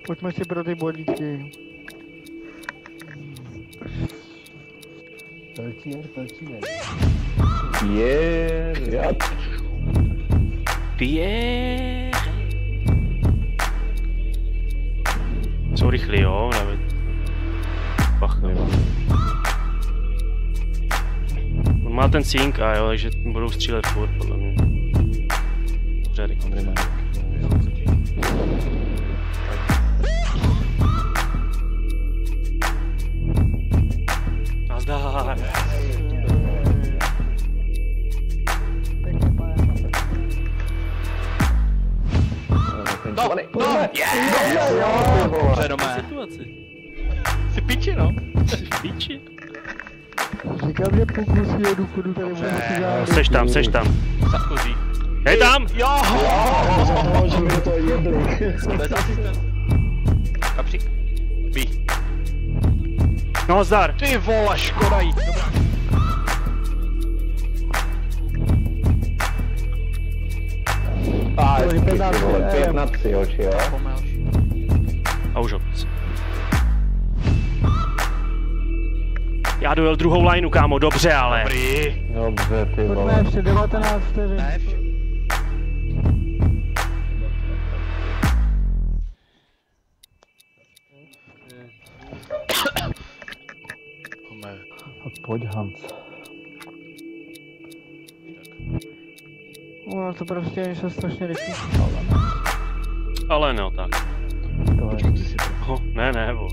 Pojďme si pro ty bodíky. Pierre. Jsou rychlí, jo, nevím. Pach, jo. On má ten sync a jo, takže budou střílet furt, podle mě. Dobře, rychle. Nazdar. Dobře, doma. Jsi piči, no. Jsi v píči? Říkám, že půlku svýho důchodu tady můžeme si žádat. Seš tam. Sarkozy. Hej tam! Jo! Že mi do toho jedli. Bez asistent. Kapřík. Bí. No zdar! Ty vole, škoda jí. Dobrá. A ty vole, 5 na 3 oči, jo? A už opět. Já dojel druhou lineu, kámo, dobře, ale. Dobrý. Dobře, ty Pojďme vole. ještě 19 vteřin. Ne, Pojď, Hans. No to prostě se strašně rychle. Ale no, tak. Ne, bo.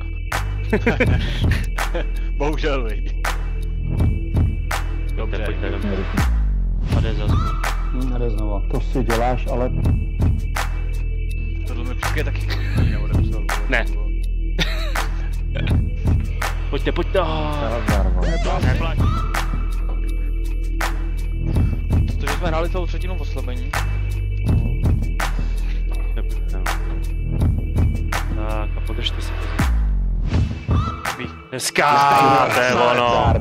bohužel, viď. Dobře. Pojďte. A jde zase. Jde znova. To si děláš, ale... Tohle mi přijde taky neodepsal. Ne. Pojďte. Neplatí. Protože jsme hráli celou třetinu v oslabení. Tak a podržte si to. Dneska, to je ono.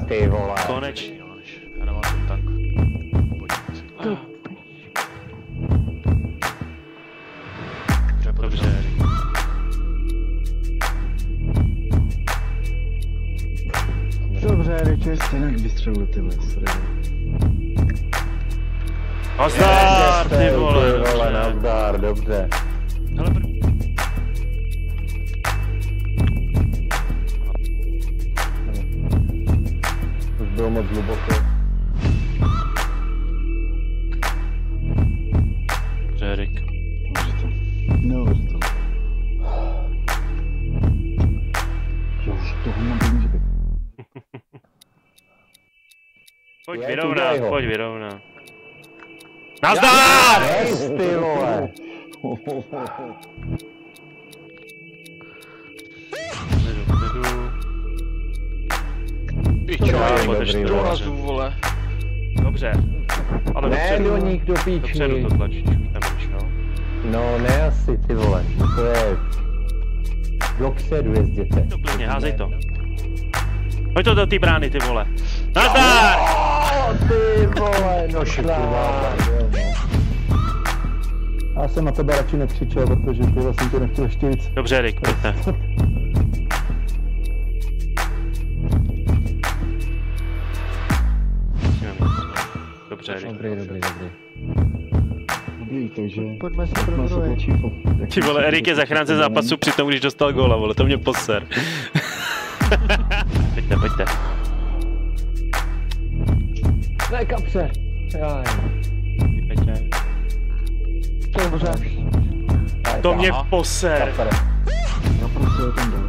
Konečně. Já nemám ten tank. Dobře. Dobře, Richard. Stejnak vystřelil ty lesy. Nazdar, ty vole. Nazdar, dobře. Hele, Už bylo moc hluboko. dobře, Erik. Neuvěř to. Jo, už toho mám být. Pojď Je, vyrovnat. Nazdar! Yes, ty vole. Vledu. Pičo, Dobrý, dorazů, vole. Dobře. Ale Ne, do nich do píči. dopředu to tlačíš, už tam víš, no. No, ne asi, ty vole. To je... Dopředu jezděte. To klidně, házej to. Pojď to do té brány, ty vole. Nazdar! Ty vole, no šlá. Já jsem na tebe radši nekřičel, protože ty jsem to nechtěl ještě víc. Dobře, Erik, pojďte. Dobře, Erik. Dobrý. Dobrý, takže... Pojďme si pro druhý. Ty vole, Erik je zachránce zápasu při tom, když dostal góla, vole, to mě poser. Pojďte. Ne, kapře. Jaj. Dobře. To mě poser. No prostě je tam dole.